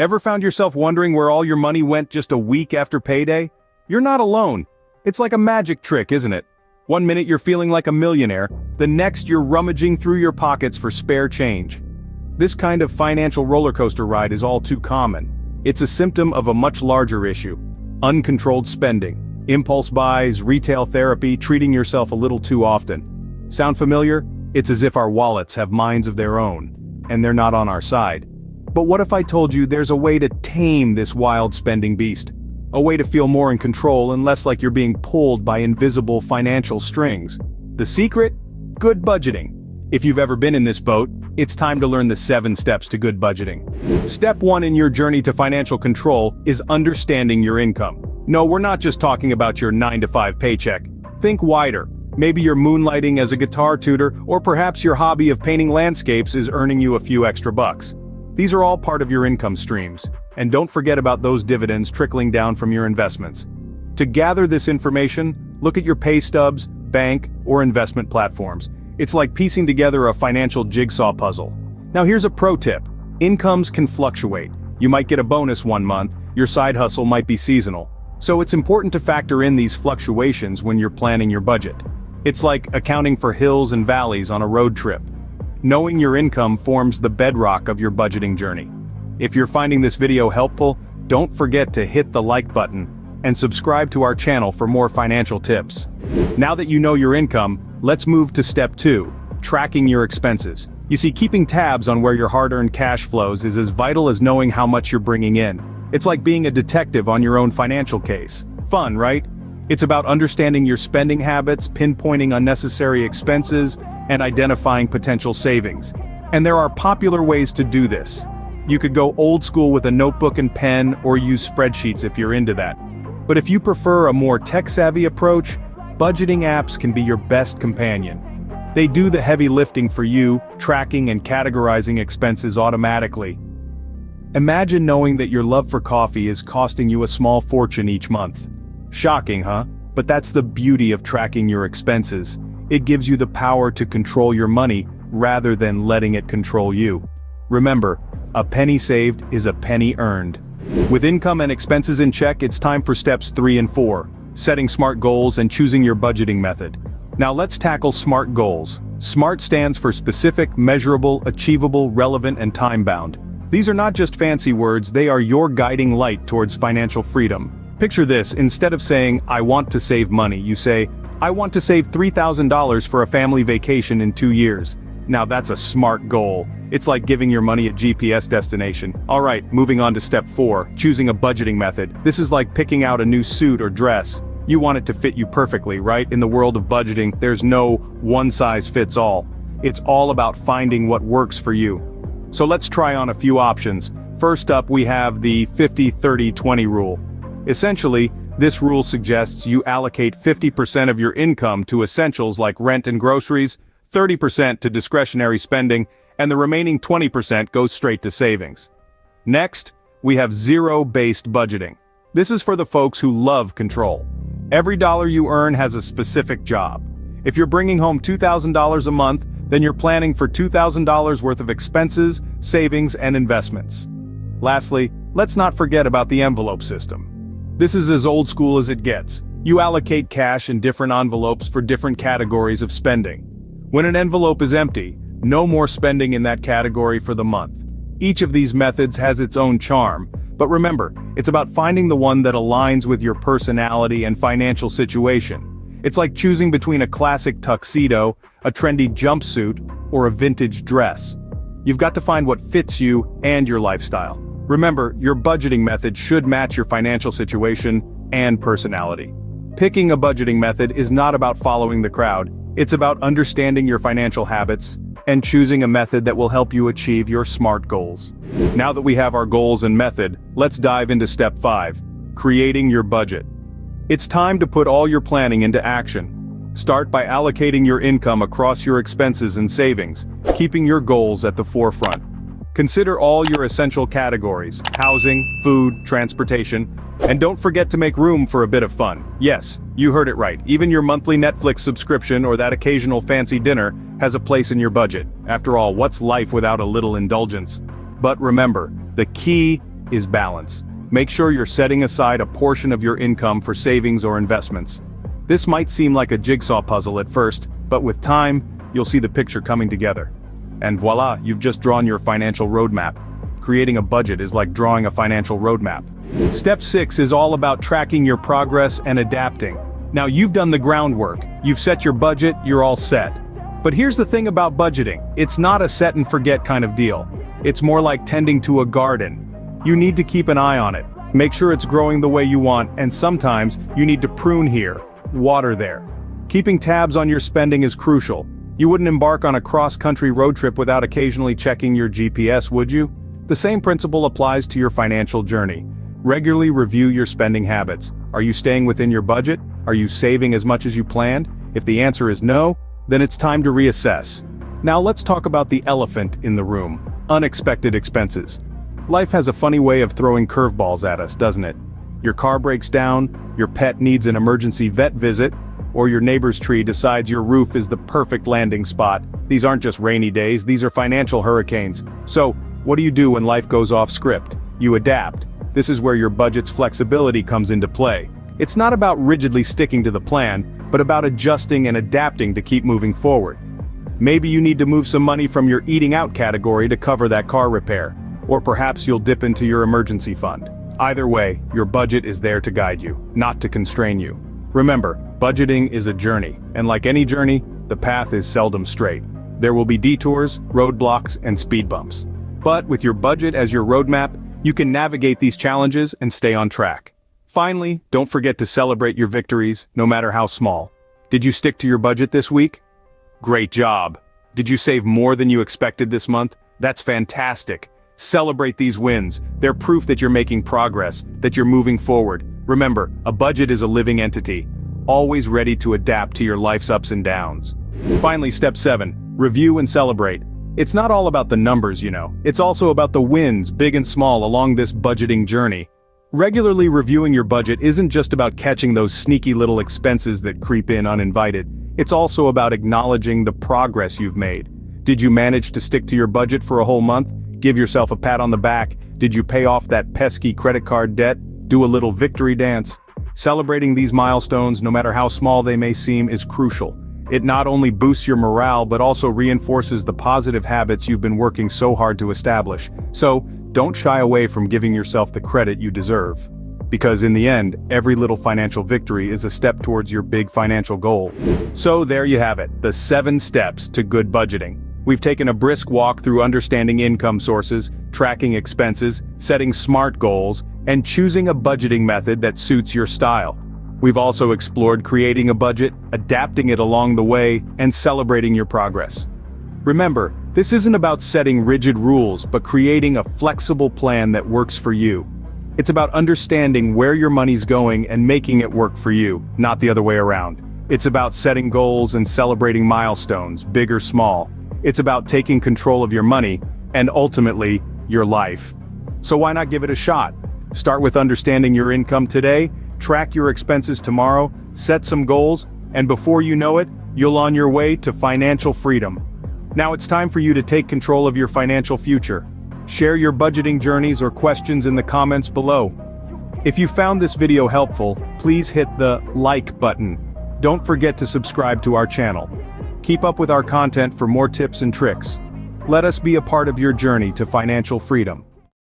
Ever found yourself wondering where all your money went just a week after payday? You're not alone. It's like a magic trick, isn't it? One minute you're feeling like a millionaire, the next you're rummaging through your pockets for spare change. This kind of financial roller coaster ride is all too common. It's a symptom of a much larger issue: uncontrolled spending, impulse buys, retail therapy, treating yourself a little too often. Sound familiar? It's as if our wallets have minds of their own, and they're not on our side. But what if I told you there's a way to tame this wild spending beast? A way to feel more in control and less like you're being pulled by invisible financial strings. The secret? Good budgeting. If you've ever been in this boat, it's time to learn the 7 steps to good budgeting. Step 1 in your journey to financial control is understanding your income. No, we're not just talking about your 9-to-5 paycheck. Think wider. Maybe you're moonlighting as a guitar tutor, or perhaps your hobby of painting landscapes is earning you a few extra bucks. These are all part of your income streams, and don't forget about those dividends trickling down from your investments. To gather this information, look at your pay stubs, bank, or investment platforms. It's like piecing together a financial jigsaw puzzle. Now here's a pro tip. Incomes can fluctuate. You might get a bonus one month, your side hustle might be seasonal. So it's important to factor in these fluctuations when you're planning your budget. It's like accounting for hills and valleys on a road trip. Knowing your income forms the bedrock of your budgeting journey. If you're finding this video helpful, don't forget to hit the like button and subscribe to our channel for more financial tips. Now that you know your income, let's move to step 2, tracking your expenses. You see, keeping tabs on where your hard-earned cash flows is as vital as knowing how much you're bringing in. It's like being a detective on your own financial case. Fun, right? It's about understanding your spending habits, pinpointing unnecessary expenses, and identifying potential savings. And there are popular ways to do this. You could go old school with a notebook and pen, or use spreadsheets if you're into that. But if you prefer a more tech-savvy approach, budgeting apps can be your best companion. They do the heavy lifting for you, tracking and categorizing expenses automatically. Imagine knowing that your love for coffee is costing you a small fortune each month. Shocking, huh? But that's the beauty of tracking your expenses. It gives you the power to control your money rather than letting it control you. Remember, a penny saved is a penny earned. With income and expenses in check, it's time for steps 3 and 4, setting SMART goals and choosing your budgeting method. Now let's tackle SMART goals. SMART stands for specific, measurable, achievable, relevant, and time-bound. These are not just fancy words, they are your guiding light towards financial freedom. Picture this: instead of saying, "I want to save money," you say, "I want to save $3,000 for a family vacation in 2 years." Now that's a SMART goal. It's like giving your money a GPS destination. Alright, moving on to step 4, choosing a budgeting method. This is like picking out a new suit or dress. You want it to fit you perfectly, right? In the world of budgeting, there's no one-size-fits-all. It's all about finding what works for you. So let's try on a few options. First up, we have the 50-30-20 rule. Essentially, this rule suggests you allocate 50% of your income to essentials like rent and groceries, 30% to discretionary spending, and the remaining 20% goes straight to savings. Next, we have zero-based budgeting. This is for the folks who love control. Every dollar you earn has a specific job. If you're bringing home $2,000 a month, then you're planning for $2,000 worth of expenses, savings, and investments. Lastly, let's not forget about the envelope system. This is as old school as it gets. You allocate cash in different envelopes for different categories of spending. When an envelope is empty, no more spending in that category for the month. Each of these methods has its own charm, but remember, it's about finding the one that aligns with your personality and financial situation. It's like choosing between a classic tuxedo, a trendy jumpsuit, or a vintage dress. You've got to find what fits you and your lifestyle. Remember, your budgeting method should match your financial situation and personality. Picking a budgeting method is not about following the crowd. It's about understanding your financial habits and choosing a method that will help you achieve your SMART goals. Now that we have our goals and method, let's dive into step 5, creating your budget. It's time to put all your planning into action. Start by allocating your income across your expenses and savings, keeping your goals at the forefront. Consider all your essential categories: housing, food, transportation, and don't forget to make room for a bit of fun. Yes, you heard it right, even your monthly Netflix subscription or that occasional fancy dinner has a place in your budget. After all, what's life without a little indulgence? But remember, the key is balance. Make sure you're setting aside a portion of your income for savings or investments. This might seem like a jigsaw puzzle at first, but with time, you'll see the picture coming together. And voila, you've just drawn your financial roadmap. Creating a budget is like drawing a financial roadmap. Step 6 is all about tracking your progress and adapting. Now you've done the groundwork, you've set your budget, you're all set. But here's the thing about budgeting, it's not a set and forget kind of deal. It's more like tending to a garden. You need to keep an eye on it, make sure it's growing the way you want, and sometimes you need to prune here, water there. Keeping tabs on your spending is crucial. You wouldn't embark on a cross-country road trip without occasionally checking your GPS, would you? The same principle applies to your financial journey. Regularly review your spending habits. Are you staying within your budget? Are you saving as much as you planned? If the answer is no, then it's time to reassess. Now let's talk about the elephant in the room, unexpected expenses. Life has a funny way of throwing curveballs at us, doesn't it? Your car breaks down, your pet needs an emergency vet visit, or your neighbor's tree decides your roof is the perfect landing spot. These aren't just rainy days, these are financial hurricanes. So, what do you do when life goes off script? You adapt. This is where your budget's flexibility comes into play. It's not about rigidly sticking to the plan, but about adjusting and adapting to keep moving forward. Maybe you need to move some money from your eating out category to cover that car repair. Or perhaps you'll dip into your emergency fund. Either way, your budget is there to guide you, not to constrain you. Remember, budgeting is a journey, and like any journey, the path is seldom straight. There will be detours, roadblocks, and speed bumps. But with your budget as your roadmap, you can navigate these challenges and stay on track. Finally, don't forget to celebrate your victories, no matter how small. Did you stick to your budget this week? Great job. Did you save more than you expected this month? That's fantastic. Celebrate these wins. They're proof that you're making progress, that you're moving forward. Remember, a budget is a living entity, always ready to adapt to your life's ups and downs. Finally, step 7, review and celebrate. It's not all about the numbers, you know. It's also about the wins, big and small, along this budgeting journey. Regularly reviewing your budget isn't just about catching those sneaky little expenses that creep in uninvited. It's also about acknowledging the progress you've made. Did you manage to stick to your budget for a whole month? Give yourself a pat on the back. Did you pay off that pesky credit card debt? Do a little victory dance. Celebrating these milestones, no matter how small they may seem, is crucial. It not only boosts your morale but also reinforces the positive habits you've been working so hard to establish. So, don't shy away from giving yourself the credit you deserve. Because in the end, every little financial victory is a step towards your big financial goal. So there you have it, the 7 steps to good budgeting. We've taken a brisk walk through understanding income sources, tracking expenses, setting SMART goals, and choosing a budgeting method that suits your style. We've also explored creating a budget, adapting it along the way, and celebrating your progress. Remember, this isn't about setting rigid rules, but creating a flexible plan that works for you. It's about understanding where your money's going and making it work for you, not the other way around. It's about setting goals and celebrating milestones, big or small. It's about taking control of your money, and ultimately, your life. So why not give it a shot? Start with understanding your income today, track your expenses tomorrow, set some goals, and before you know it, you're on your way to financial freedom. Now it's time for you to take control of your financial future. Share your budgeting journeys or questions in the comments below. If you found this video helpful, please hit the like button. Don't forget to subscribe to our channel. Keep up with our content for more tips and tricks. Let us be a part of your journey to financial freedom.